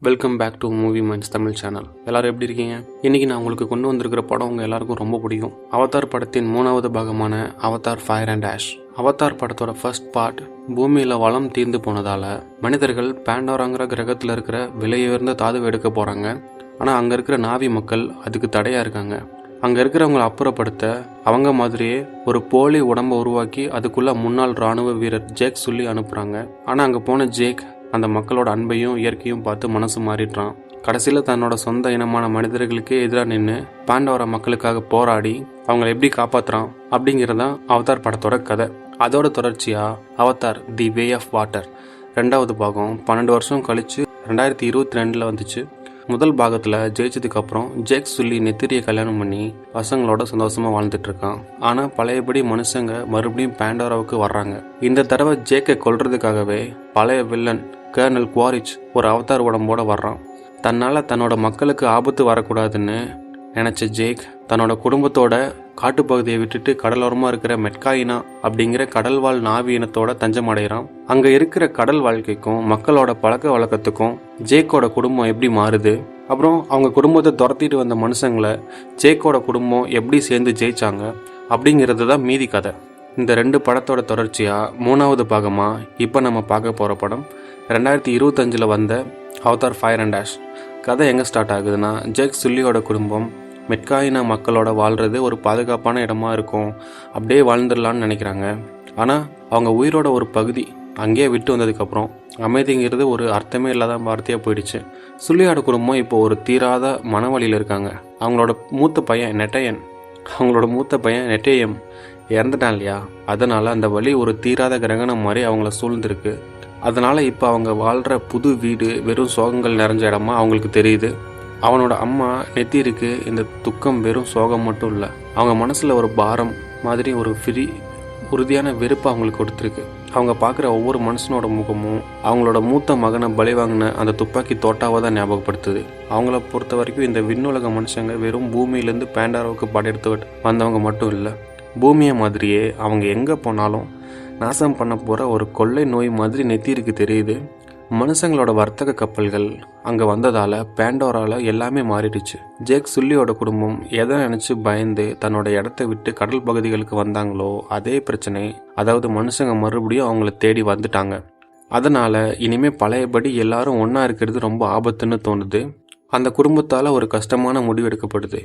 Welcome back to Movie Minds Tamil channel. எல்லாரும் எப்படி இருக்கீங்க? இன்னைக்கு நான் உங்களுக்கு கொண்டு வந்திருக்கிற படம் உங்கள் எல்லாருக்கும் ரொம்ப பிடிக்கும். அவதார் படத்தின் 3வது பாகமான Avatar fire and ash. Avatar படத்தோட ஃபர்ஸ்ட் பார்ட் பூமியில் வளம் தீர்ந்து போனதால் மனிதர்கள் பேண்டோராங்கிற கிரகத்தில் இருக்கிற விலையுயர்ந்த தாதுவை எடுக்க போகிறாங்க. ஆனால் அங்கே இருக்கிற நாவி மக்கள் அதுக்கு தடையாக இருக்காங்க. அங்கே இருக்கிறவங்களை அப்புறப்படுத்த அவங்க மாதிரியே ஒரு போலி உடம்பை உருவாக்கி அதுக்குள்ளே முன்னாள் இராணுவ வீரர் ஜேக் சொல்லி அனுப்புகிறாங்க. ஆனால் அங்கே போன ஜேக் அந்த மக்களோட அன்பையும் இயற்கையும் பார்த்து மனசு மாறிடுறான். கடைசியில் தன்னோட சொந்த இனமான மனிதர்களுக்கே எதிராக நின்று பாண்டவர மக்களுக்காக போராடி அவங்களை எப்படி காப்பாற்றுறான் அப்படிங்கிறதான் அவதார் படத்தோட கதை. அதோட தொடர்ச்சியாக Avatar The Way of Water 2வது பாகம் 12 வருஷம் கழித்து 2022 வந்துச்சு. முதல் பாகத்தில் ஜெயிச்சதுக்கு அப்புறம் ஜேக் சொல்லி நெத்திரியை கல்யாணம் பண்ணி பசங்களோட சந்தோஷமாக வாழ்ந்துட்டு இருக்கான். ஆனால் பழையபடி மனுஷங்க மறுபடியும் பாண்டோராவுக்கு வர்றாங்க. இந்த தடவை ஜேக்கை கொல்றதுக்காகவே பழைய வில்லன் கர்னல் குவாரிச் ஒரு அவதார் உடம்போட வர்றான். தன்னால் தன்னோட மக்களுக்கு ஆபத்து வரக்கூடாதுன்னு நினச்ச ஜேக் தன்னோட குடும்பத்தோட காட்டுப்பகுதியை விட்டுட்டு கடலோரமாக இருக்கிற மெட்காயினா அப்படிங்கிற கடல்வாழ் நாவி இனத்தோட தஞ்சம் அடைகிறான். அங்கே இருக்கிற கடல் வாழ்க்கைக்கும் மக்களோட பழக்க வழக்கத்துக்கும் ஜேக்கோட குடும்பம் எப்படி மாறுது, அப்புறம் அவங்க குடும்பத்தை துரத்திட்டு வந்த மனுஷங்களை ஜேக்கோட குடும்பம் எப்படி சேர்ந்து ஜெயிச்சாங்க அப்படிங்கிறது தான் மீதி கதை. இந்த 2 படத்தோட தொடர்ச்சியாக 3வது பாகமாக இப்போ நம்ம பார்க்க போகிற படம் 2025 வந்த அவதார் ஃபயர் அண்ட் ஆஷ். கதை எங்கே ஸ்டார்ட் ஆகுதுன்னா, ஜேக் சுல்லியோட குடும்பம் மெட்காயினா மக்களோட வாழ்கிறது ஒரு பாதுகாப்பான இடமா இருக்கும், அப்படியே வாழ்ந்துடலான்னு நினைக்கிறாங்க. ஆனால் அவங்க உயிரோட ஒரு பகுதி அங்கேயே விட்டு வந்ததுக்கப்புறம் அமைதிங்கிறது ஒரு அர்த்தமே இல்லாத வார்த்தையாக போயிடுச்சு. சுல்லியோட குடும்பம் இப்போ ஒரு தீராத மனவழியில் இருக்காங்க. அவங்களோட மூத்த பையன் நெட்டேயம் இறந்துட்டான் இல்லையா, அதனால் அந்த வழி ஒரு தீராத கிரகணம் மாதிரி அவங்கள சூழ்ந்துருக்கு. அதனால் இப்போ அவங்க வாழ்கிற புது வீடு வெறும் சோகங்கள் நிறைஞ்ச இடமா அவங்களுக்கு தெரியுது. அவனோட அம்மா நெத்திருக்கு இந்த துக்கம் வெறும் சோகம் மட்டும் இல்லை, அவங்க மனசில் ஒரு பாரம் மாதிரி ஒரு உறுதியான வெறுப்பு அவங்களுக்கு கொடுத்துருக்கு. அவங்க பார்க்குற ஒவ்வொரு மனுஷனோட முகமும் அவங்களோட மூத்த மகனை பலி வாங்கின அந்த துப்பாக்கி தோட்டாவை தான் ஞாபகப்படுத்துது. அவங்கள பொறுத்த வரைக்கும் இந்த விண்ணுலக மனுஷங்க வெறும் பூமியிலேருந்து பேண்டாராவுக்கு படையெடுத்து வந்தவங்க மட்டும் இல்லை, பூமியை மாதிரியே அவங்க எங்கே போனாலும் நாசம் பண்ண போகிற ஒரு கொள்ளை நோய் மாதிரி நெத்திருக்கு தெரியுது. மனுஷங்களோட வர்த்தக கப்பல்கள் அங்கே வந்ததால் பேண்டோராவில் எல்லாமே மாறிடுச்சு. ஜேக் சுல்லியோட குடும்பம் எதை நினச்சி பயந்து தன்னோட இடத்த விட்டு கடல் பகுதிகளுக்கு வந்தாங்களோ அதே பிரச்சனை, அதாவது மனுஷங்க மறுபடியும் அவங்கள தேடி வந்துட்டாங்க. அதனால் இனிமேல் பழையபடி எல்லாரும் ஒன்றா இருக்கிறது ரொம்ப ஆபத்துன்னு தோணுது. அந்த குடும்பத்தால் ஒரு கஷ்டமான முடிவு எடுக்கப்படுது.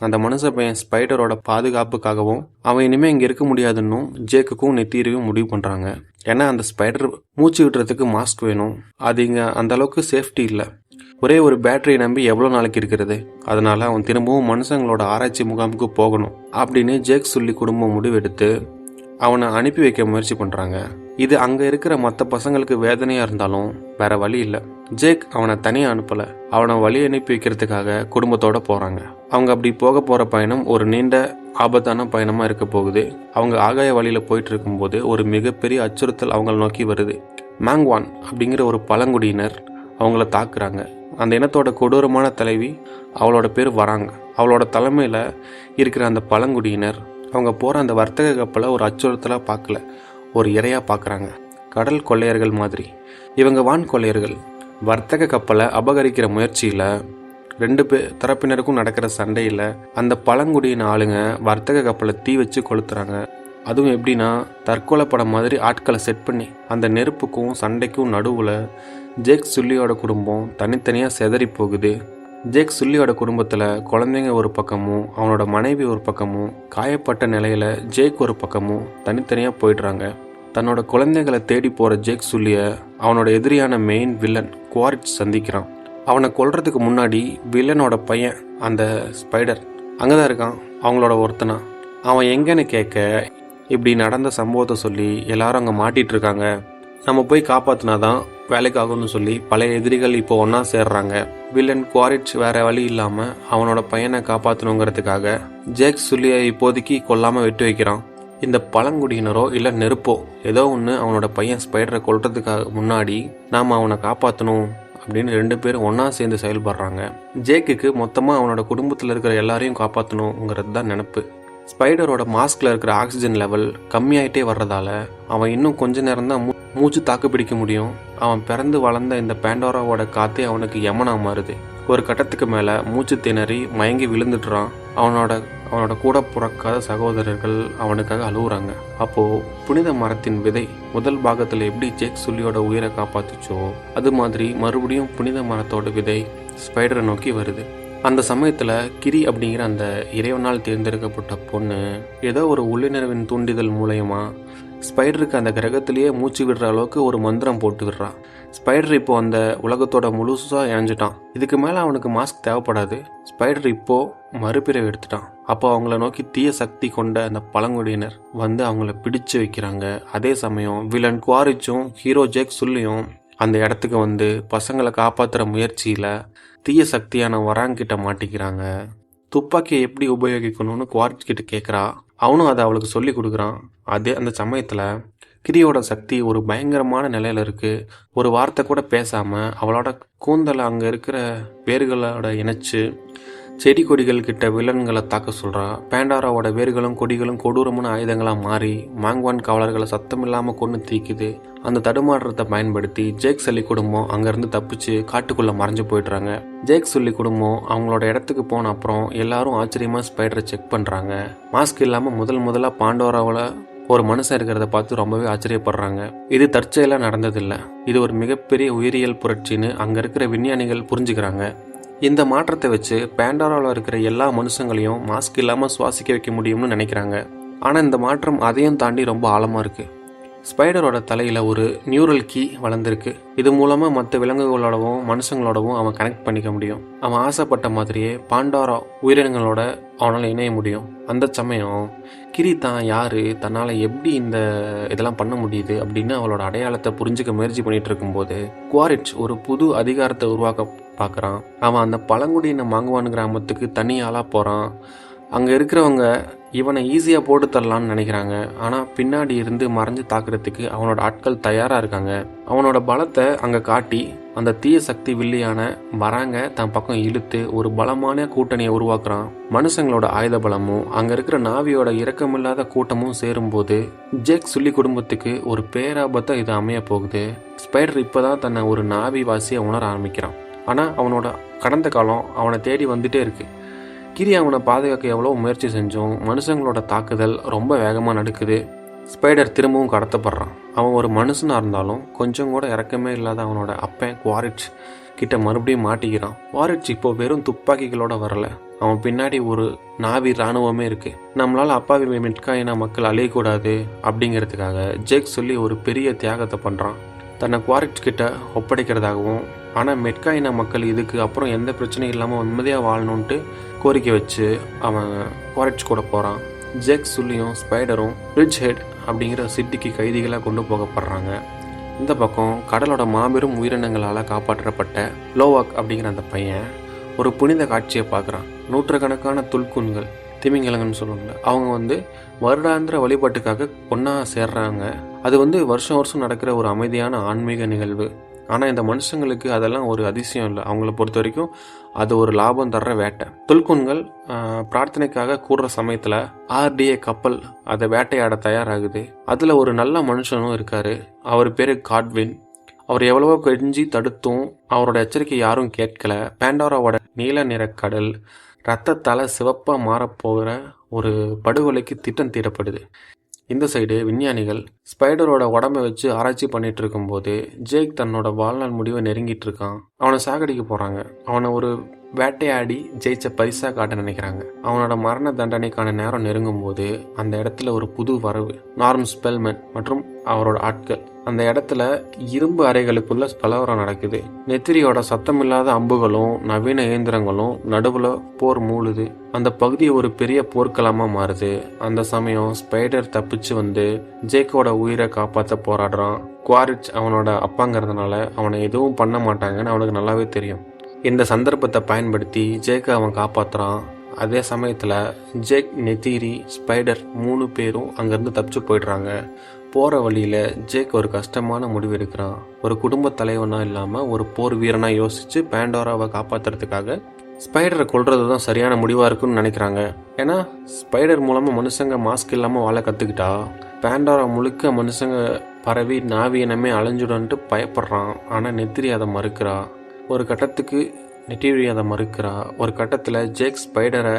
அந்த மனுஷ பையன் ஸ்பைடரோட பாதுகாப்புக்காகவும் அவன் இனிமேல் இங்கே இருக்க முடியாதுன்னு ஜேக்குக்கும் நெத்திரியும் முடிவு பண்ணுறாங்க. ஏன்னா அந்த ஸ்பைடர் மூச்சு விடுறதுக்கு மாஸ்க் வேணும், அது இங்கே அந்த அளவுக்கு சேஃப்டி இல்லை. ஒரே ஒரு பேட்டரியை நம்பி எவ்வளோ நாளைக்கு இருக்கிறது, அதனால அவன் திரும்பவும் மனுஷங்களோட ஆராய்ச்சி முகாமுக்கு போகணும் அப்படின்னு ஜேக் சொல்லி குடும்பம் முடிவெடுத்து அவனை அனுப்பி வைக்க முயற்சி பண்ணுறாங்க. இது அங்கே இருக்கிற மற்ற பசங்களுக்கு வேதனையாக இருந்தாலும் வேற வழி இல்லை. ஜேக் அவனை தனியாக அனுப்பலை, அவனை வழி அனுப்பி வைக்கிறதுக்காக குடும்பத்தோடு போகிறாங்க. அவங்க அப்படி போக போகிற பயணம் ஒரு நீண்ட ஆபத்தான பயணமாக இருக்க போகுது. அவங்க ஆகாய வழியில் போயிட்டு இருக்கும்போது ஒரு மிகப்பெரிய அச்சுறுத்தல் அவங்கள நோக்கி வருது. மேங்வான் அப்படிங்கிற ஒரு பழங்குடியினர் அவங்கள தாக்குறாங்க. அந்த இனத்தோட கொடூரமான தலைவி அவளோட பேர் வராங்க. அவளோட தலைமையில் இருக்கிற அந்த பழங்குடியினர் அவங்க போகிற அந்த வர்த்தக கப்பலை ஒரு அச்சுறுத்தலாக பார்க்கல, ஒரு இரையாக பார்க்குறாங்க. கடல் கொள்ளையர்கள் மாதிரி இவங்க வான் கொள்ளையர்கள். வர்த்தக கப்பலை அபகரிக்கிற முயற்சியில் 2 தரப்பினருக்கும் நடக்கிற சண்டையில் அந்த பழங்குடியின ஆளுங்க வர்த்தக கப்பலை தீ வச்சு கொளுத்துறாங்க. அதுவும் எப்படின்னா, தற்கொலை படம் மாதிரி ஆட்களை செட் பண்ணி. அந்த நெருப்புக்கும் சண்டைக்கும் நடுவில் ஜேக் சுல்லியோட குடும்பம் தனித்தனியாக செதறி போகுது. ஜேக் சுல்லியோட குடும்பத்தில் குழந்தைங்க ஒரு பக்கமும் அவனோட மனைவி ஒரு பக்கமும், காயப்பட்ட நிலையில் ஜேக் ஒரு பக்கமும் தனித்தனியாக போயிடுறாங்க. தன்னோட குழந்தைகளை தேடி போகிற ஜேக் சுல்லியை அவனோட எதிரியான மெயின் வில்லன் குவாரிச் சந்திக்கிறான். அவனை கொல்றதுக்கு முன்னாடி வில்லனோட பையன் அந்த ஸ்பைடர் அங்கே தான் இருக்கான், அவங்களோட ஒருத்தனா. அவன் எங்கன்னு கேட்க இப்படி நடந்த சம்பவத்தை சொல்லி எல்லாரும் அங்கே மாட்டிகிட்டு இருக்காங்க, நம்ம போய் காப்பாற்றினாதான் வேலைக்காகும்னு சொல்லி பழைய எதிரிகள் இப்போ ஒன்றா சேர்றாங்க. வில்லன் குவாரிச் வேற வழி இல்லாமல் அவனோட பையனை காப்பாற்றணுங்கிறதுக்காக ஜேக் சுல்லியை இப்போதைக்கு கொல்லாமல் விட்டு வைக்கிறான். இந்த பழங்குடியினரோ இல்லை நெருப்போ ஏதோ ஒன்று அவனோட பையன் ஸ்பைடரை கொல்றதுக்காக முன்னாடி நாம் அவனை காப்பாற்றணும் அப்படின்னு 2 பேரும் ஒன்றா சேர்ந்து செயல்படுறாங்க. ஜேக்குக்கு மொத்தமாக அவனோட குடும்பத்தில் இருக்கிற எல்லாரையும் காப்பாற்றணுங்கிறது தான் நினப்பு. ஸ்பைடரோட மாஸ்கில் இருக்கிற ஆக்சிஜன் லெவல் கம்மியாயிட்டே வர்றதால அவன் இன்னும் கொஞ்ச நேரம் தான் மூச்சு தாக்கு பிடிக்க முடியும். அவன் பிறந்து வளர்ந்த இந்த பேண்டோராவோட காற்றே அவனுக்கு யமனா மாறுது. ஒரு கட்டத்துக்கு மேலே மூச்சு திணறி மயங்கி விழுந்துடுறான். அவனோட கூட பிறக்காத சகோதரர்கள் அவனுக்காக அழுகுறாங்க. அப்போது புனித மரத்தின் விதை முதல் பாகத்தில் எப்படி ஜேக் சுல்லியோட உயிரை காப்பாத்துச்சோ அது மாதிரி மறுபடியும் புனித மரத்தோட விதை ஸ்பைடரை நோக்கி வருது. அந்த சமயத்தில் கிரி அப்படிங்கிற அந்த இறைவனால் தேர்ந்தெடுக்கப்பட்ட பொண்ணு ஏதோ ஒரு உள்ளுணர்வின் தூண்டிதல் மூலயமா ஸ்பைடருக்கு அந்த கிரகத்திலேயே மூச்சு விடுற அளவுக்கு ஒரு மந்திரம் போட்டு விடுறான். ஸ்பைடர் இப்போ அந்த உலகத்தோட முழுசாக இணைஞ்சிட்டான். இதுக்கு மேலே அவனுக்கு மாஸ்க் தேவைப்படாது. ஸ்பைடர் இப்போ மறுபிறவை எடுத்துட்டான். அப்போ அவங்கள நோக்கி தீய சக்தி கொண்ட அந்த பழங்குடியினர் வந்து அவங்கள பிடிச்சு வைக்கிறாங்க. அதே சமயம் வில்லன் குவாரிச்சும் ஹீரோ ஜேக் சுல்லியும் அந்த இடத்துக்கு வந்து பசங்களை காப்பாற்றுற முயற்சியில் தீய சக்தியான வராங்கிட்ட மாட்டிக்கிறாங்க. துப்பாக்கியை எப்படி உபயோகிக்கணும்னு குவாரிச் கிட்ட கேட்குறா. அவனும் அதை அவளுக்கு சொல்லி கொடுக்குறான். அந்த சமயத்தில் கிரியோட சக்தி ஒரு பயங்கரமான நிலையில் இருக்குது. ஒரு வார்த்தை கூட பேசாமல் அவளோட கூந்தலை அங்கே இருக்கிற வேர்களோட இணைச்சு செடி கொடிகள் கிட்ட வில்லன்களை தாக்க சொல்கிறா. பேண்டாராவோட வேர்களும் கொடிகளும் கொடூரமான ஆயுதங்களாக மாறி மாங்வான் காவலர்களை சத்தம் இல்லாமல் கொண்டு தீக்குது. அந்த தடுமாற்றத்தை பயன்படுத்தி ஜேக் சல்லி குடும்பம் அங்கேருந்து தப்பிச்சு காட்டுக்குள்ளே மறைஞ்சு போயிடுறாங்க. ஜேக் சொல்லி குடும்பம் அவங்களோட இடத்துக்கு போன அப்புறம் எல்லாரும் ஆச்சரியமாக ஸ்பைடரை செக் பண்ணுறாங்க. மாஸ்க் இல்லாமல் முதலாக பாண்டோராவில் ஒரு மனுஷன் இருக்கிறத பார்த்து ரொம்பவே ஆச்சரியப்படுறாங்க. இது தற்செயலாக நடந்ததில்லை. இது ஒரு மிகப்பெரிய உயிரியல் புரட்சின்னு அங்கே இருக்கிற விஞ்ஞானிகள் புரிஞ்சுக்கிறாங்க. இந்த மாற்றத்தை வச்சு பேண்டோராவில் இருக்கிற எல்லா மனுஷங்களையும் மாஸ்க் இல்லாமல் சுவாசிக்க வைக்க முடியும்னு நினைக்கிறாங்க. ஆனால் இந்த மாற்றம் அதையும் தாண்டி ரொம்ப ஆழமாக இருக்குது. ஸ்பைடரோட தலையில் ஒரு நியூரல் கீ வளர்ந்துருக்கு. இது மூலமாக மற்ற விலங்குகளோடவும் மனுஷங்களோடவும் அவன் கனெக்ட் பண்ணிக்க முடியும். அவன் ஆசைப்பட்ட மாதிரியே பாண்டோரா உயிரினங்களோட அவனால் இணைய முடியும். அந்த சமயம் கிரி தான் யார், தன்னால் எப்படி இதெல்லாம் பண்ண முடியுது அப்படின்னு அவளோட அடையாளத்தை புரிஞ்சுக்க முயற்சி பண்ணிட்டு இருக்கும்போது குவாரிச் ஒரு புது அதிகாரத்தை உருவாக்க பார்க்குறான். அவன் அந்த பழங்குடியின மாங்குவான் கிராமத்துக்கு தனியாளாக போகிறான். அங்கே இருக்கிறவங்க இவனை ஈஸியாக போட்டு தரலான்னு நினைக்கிறாங்க. ஆனால் பின்னாடி இருந்து மறைஞ்சு தாக்குறதுக்கு அவனோட ஆட்கள் தயாராக இருக்காங்க. அவனோட பலத்தை அங்கே காட்டி அந்த தீய சக்தி வில்லியான வராங்க தன் பக்கம் இழுத்து ஒரு பலமான கூட்டணியை உருவாக்குறான். மனுஷங்களோட ஆயுத பலமும் அங்கே இருக்கிற நாவியோட இரக்கமில்லாத கூட்டமும் சேரும்போது ஜேக் சுல்லி குடும்பத்துக்கு ஒரு பேராபத்தை இது அமைய போகுது. ஸ்பைடர் இப்போதான் தன்னை ஒரு நாவி வாசியை உணர ஆரம்பிக்கிறான். ஆனால் அவனோட கடந்த காலம் அவனை தேடி வந்துட்டே இருக்கு. கிரி அவனை பாதுகாக்க எவ்வளோ முயற்சி செஞ்சோம். மனுஷங்களோட தாக்குதல் ரொம்ப வேகமாக நடக்குது. ஸ்பைடர் திரும்பவும் கடத்தப்படுறான். அவன் ஒரு மனுஷனாக இருந்தாலும் கொஞ்சம் கூட இறக்கமே இல்லாத அவனோட அப்பன் குவாரிச் கிட்ட மறுபடியும் மாட்டிக்கிறான். குவாரிச் இப்போ வெறும் துப்பாக்கிகளோட வரல, அவன் பின்னாடி ஒரு நாவி இராணுவமே இருக்குது. நம்மளால் அப்பாவி மெட்காயினா மக்கள் அழியக்கூடாது அப்படிங்கிறதுக்காக ஜேக் சொல்லி ஒரு பெரிய தியாகத்தை பண்ணுறான். தன்னை குவாரிச் கிட்ட ஒப்படைக்கிறதாகவும் ஆனால் மெட்காயினா மக்கள் இதுக்கு அப்புறம் எந்த பிரச்சனையும் இல்லாமல் நிம்மதியாக வாழணுன்ட்டு கோரிக்கை வச்சு அவன் குவாரிச் கூட போகிறான். ஜேக் சுல்லியும் ஸ்பைடரும் ரிட்ஜ் ஹெட் அப்படிங்கிற சிட்டிக்கு கைதிகளாக கொண்டு போகப்படுறாங்க. இந்த பக்கம் கடலோட மாபெரும் உயிரினங்களால் காப்பாற்றப்பட்ட லோவாக் அப்படிங்கிற அந்த பையன் ஒரு புனித காட்சியை பார்க்குறான். நூற்றுக்கணக்கான துல்குன்கள், திமிங்கலங்கன்னு சொல்லுவாங்க, அவங்க வருடாந்திர வழிபாட்டுக்காக ஒன்றா சேர்றாங்க. அது வருஷம் வருஷம் நடக்கிற ஒரு அமைதியான ஆன்மீக நிகழ்வு. ஆனால் இந்த மனுஷங்களுக்கு அதெல்லாம் ஒரு அதிசயம் இல்லை. அவங்கள பொறுத்த வரைக்கும் அது ஒரு லாபம் தர்ற வேட்டை. துல்குன்கள் பிரார்த்தனைக்காக கூடுற சமயத்தில் RDA கப்பல் அதை வேட்டையாட தயாராகுது. அதில் ஒரு நல்ல மனுஷனும் இருக்கார். அவர் பேர் காட்வின். அவர் எவ்வளவோ கெஞ்சி தடுத்தும் அவரோட எச்சரிக்கை யாரும் கேட்கல. பேண்டோராவோட நீல நிற கடல் ரத்தத்தால் சிவப்பாக மாறப்போகிற ஒரு படுகொலைக்கு திட்டம் தீட்டப்படுது. இந்த சைடு விஞ்ஞானிகள் ஸ்பைடரோட உடம்பை வச்சு ஆராய்ச்சி பண்ணிட்டு இருக்கும்போது ஜேக் தன்னோட வாழ்நாள் முடிவை நெருங்கிட்டு இருக்கான். அவனை சாகடிக்க போகிறாங்க. அவனை ஒரு வேட்டையாடி ஜெயிச்ச பரிசாக காட்ட நினைக்கிறாங்க. அவனோட மரண தண்டனைக்கான நேரம் நெருங்கும் போது அந்த இடத்துல ஒரு புது வரவு, நார்ம் ஸ்பெல்மேன் மற்றும் அவரோட ஆட்கள். அந்த இடத்துல இரும்பு அறைகளுக்குள்ள கலவரம் நடக்குது. நெத்திரியோட சத்தமில்லாத அம்புகளும் நவீன இயந்திரங்களும் நடுவில் போர் மூழுது. அந்த பகுதி ஒரு பெரிய போர்க்களமாக மாறுது. அந்த சமயம் ஸ்பைடர் தப்பிச்சு ஜேக்கோட உயிரை காப்பாற்ற போராடுறான். குவாரிச் அவனோட அப்பாங்கிறதுனால அவனை எதுவும் பண்ண மாட்டாங்கன்னு அவனுக்கு நல்லாவே தெரியும். இந்த சந்தர்ப்பத்தை பயன்படுத்தி ஜேக்கை அவன் காப்பாற்றுறான். அதே சமயத்தில் ஜேக், நெத்திரி, ஸ்பைடர் 3 பேரும் அங்கேருந்து தப்பிச்சு போயிடுறாங்க. போகிற வழியில் ஜேக் ஒரு கஷ்டமான முடிவு எடுக்கிறான். ஒரு குடும்ப தலைவனாக இல்லாமல் ஒரு போர் வீரனாக யோசித்து பேண்டோராவை காப்பாற்றுறதுக்காக ஸ்பைடரை கொல்றது தான் சரியான முடிவாக இருக்குன்னு நினைக்கிறாங்க. ஏன்னா ஸ்பைடர் மூலமாக மனுஷங்க மாஸ்க் இல்லாமல் வாழ கற்றுக்கிட்டா பேண்டோரா முழுக்க மனுஷங்க பரவி நாவி இனமே அழிஞ்சுடன்ட்டு பயப்படுறான். ஆனால் நெத்திரி அதை மறுக்கிறா. ஒரு கட்டத்துக்கு நெத்திரி அதை மறுக்கிறா. ஒரு கட்டத்தில் ஜேக் ஸ்பைடரை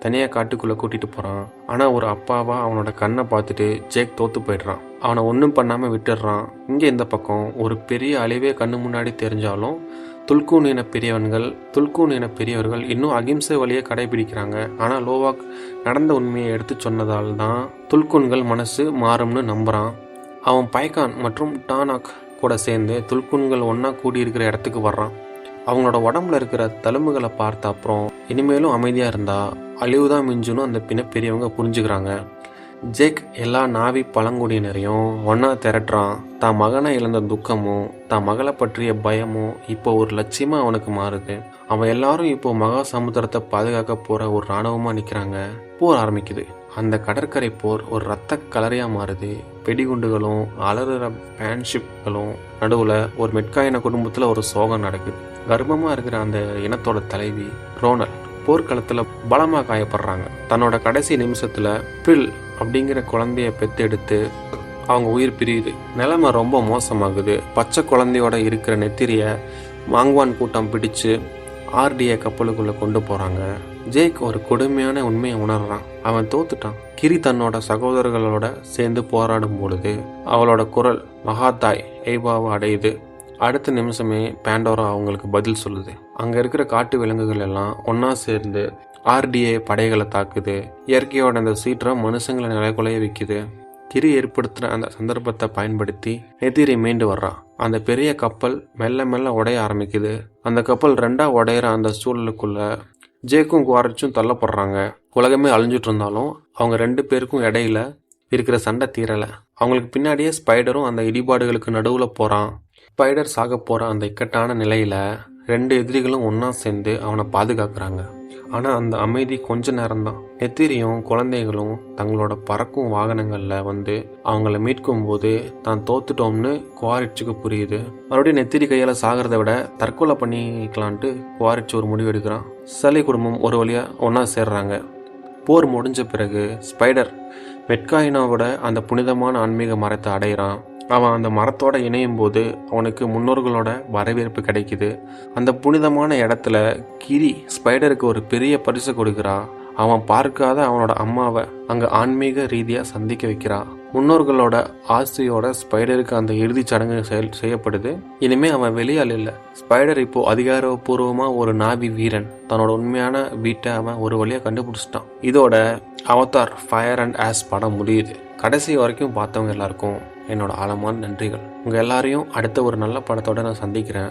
தனியாக காட்டுக்குள்ளே கூட்டிகிட்டு போகிறான். ஆனால் ஒரு அப்பாவா அவனோட கண்ணை பார்த்துட்டு ஜேக் தோற்று போயிடுறான். அவனை ஒன்றும் பண்ணாமல் விட்டுடுறான். இங்கே இந்த பக்கம் ஒரு பெரிய அழிவே கண்ணு முன்னாடி தெரிஞ்சாலும் துல்கூன் இன பெரியவர்கள் இன்னும் அகிம்சை வழியை கடைபிடிக்கிறாங்க. ஆனால் லோவாக் நடந்த உண்மையை எடுத்து சொன்னதால் தான் துல்கூன்கள் மனசு மாறும்னு நம்புகிறான். அவன் பைகான் மற்றும் டானாக் கூட சேர்ந்து துல்கூன்கள் ஒன்றா கூடியிருக்கிற இடத்துக்கு வர்றான். அவங்களோட உடம்புல இருக்கிற தழும்புகளை பார்த்த அப்புறம் இனிமேலும் அமைதியாக இருந்தால் அழிவுதான் மிஞ்சுன்னு அந்த பெரியவங்க புரிஞ்சுக்கிறாங்க. ஜேக் எல்லா நாவி பழங்குடியினரையும் ஒன்றா திரட்டுறான். தான் மகனை இழந்த துக்கமும் தான் மகளை பற்றிய பயமும் இப்போ ஒரு லட்சியமாக அவனுக்கு மாறுது. அவன் எல்லாரும் இப்போ மகா சமுத்திரத்தை பாதுகாக்க போகிற ஒரு இராணுவமாக நிற்கிறாங்க. போர் ஆரம்பிக்குது. அந்த கடற்கரை போர் ஒரு இரத்த கலரையாக மாறுது. வெடிகுண்டுகளும் அலறுற பேன்ஷிப்களும் நடுவில் ஒரு மெட்காயின குடும்பத்தில் ஒரு சோகம் நடக்குது. கர்ப்பமாக இருக்கிற அந்த இனத்தோட தலைவி ரோனல் போர்க்களத்தில் பலமாக காயப்படுறாங்க. தன்னோட கடைசி நிமிஷத்தில் பிரில் அப்படிங்கிற குழந்தைய பெத்தெடுத்து அவங்க உயிர் பிரியுது. நிலைமை ரொம்ப மோசமாகுது. பச்சை குழந்தையோட இருக்கிற நெத்திரியை மாங்குவான் கூட்டம் பிடிச்சு ஆர்டிஏ கப்பலுக்குள்ளே கொண்டு போகிறாங்க. ஜேக் ஒரு கொடுமையான உண்மையை உணர்றான். அவன் தோத்துட்டான். கிரி தன்னோட சகோதரர்களோட சேர்ந்து போராடும் பொழுது அவளோட குரல் மகாத்தாய் எய்பாவை அடையுது. அடுத்த நிமிஷமே பேண்டோரா அவங்களுக்கு பதில் சொல்லுது. அங்கே இருக்கிற காட்டு விலங்குகள் எல்லாம் ஒன்றா சேர்ந்து ஆர்டிஏ படைகளை தாக்குது. இயற்கையோட அந்த சீற்றம் மனுஷங்களை நிலைக்குலைய வைக்குது. கிரி ஏற்படுத்துகிற அந்த சந்தர்ப்பத்தை பயன்படுத்தி நெத்திரி மீண்டு வர்றான். அந்த பெரிய கப்பல் மெல்ல மெல்ல உடைய ஆரம்பிக்குது. அந்த கப்பல் ரெண்டாக உடையிற அந்த சூழலுக்குள்ள ஜேக்கும் குவாரிச்சும் தள்ளப்படுறாங்க. உலகமே அழிஞ்சிட்டு இருந்தாலும் அவங்க 2 பேருக்கும் இடையில இருக்கிற சண்டை தீரலை. அவங்களுக்கு பின்னாடியே ஸ்பைடரும் அந்த இடிபாடுகளுக்கு நடுவில் போகிறான். ஸ்பைடர் சாக போகிற அந்த இக்கட்டான நிலையில் 2 எதிரிகளும் ஒன்றா சேர்ந்து அவனை பாதுகாக்கிறாங்க. ஆனால் அந்த அமைதி கொஞ்ச நேரம்தான். நெத்திரியும் குழந்தைகளும் தங்களோட பறக்கும் வாகனங்களில் வந்து அவங்கள மீட்கும் போது தான் தோத்துட்டோம்னு குவாரிச்சுக்கு புரியுது. மறுபடியும் நெத்திரி கையால் சாகிறத விட தற்கொலை பண்ணிக்கலான்ட்டு குவாரிச்சு ஒரு முடிவு எடுக்கிறான். சலி குடும்பம் ஒரு வழியாக ஒன்றா சேர்றாங்க. போர் முடிஞ்ச பிறகு ஸ்பைடர் மெட்காயினோவோட அந்த புனிதமான ஆன்மீக மரத்தை அடைகிறான். அவன் அந்த மரத்தோட இணையும் போது அவனுக்கு முன்னோர்களோட வரவேற்பு கிடைக்குது. அந்த புனிதமான இடத்துல கிரி ஸ்பைடருக்கு ஒரு பெரிய பரிசு கொடுக்குறான். அவன் பார்க்காத அவனோட அம்மாவை அங்கே ஆன்மீக ரீதியாக சந்திக்க வைக்கிறான். முன்னோர்களோட ஆசையோட ஸ்பைடருக்கு அந்த இறுதிச் சடங்கு செய்யப்படுது. இனிமே அவன் வெளியால் இல்லை. ஸ்பைடர் இப்போ அதிகாரப்பூர்வமாக ஒரு நாவி வீரன். தன்னோட உண்மையான வீட்டை அவன் ஒரு வழியாக கண்டுபிடிச்சிட்டான். இதோட அவதார் ஃபயர் அண்ட் ஆஸ் படம் முடியுது. கடைசி வரைக்கும் பார்த்தவங்க எல்லாருக்கும் என்னோட ஆழமான நன்றிகள். உங்கள் எல்லாரையும் அடுத்த ஒரு நல்ல படத்தோட நான் சந்திக்கிறேன்.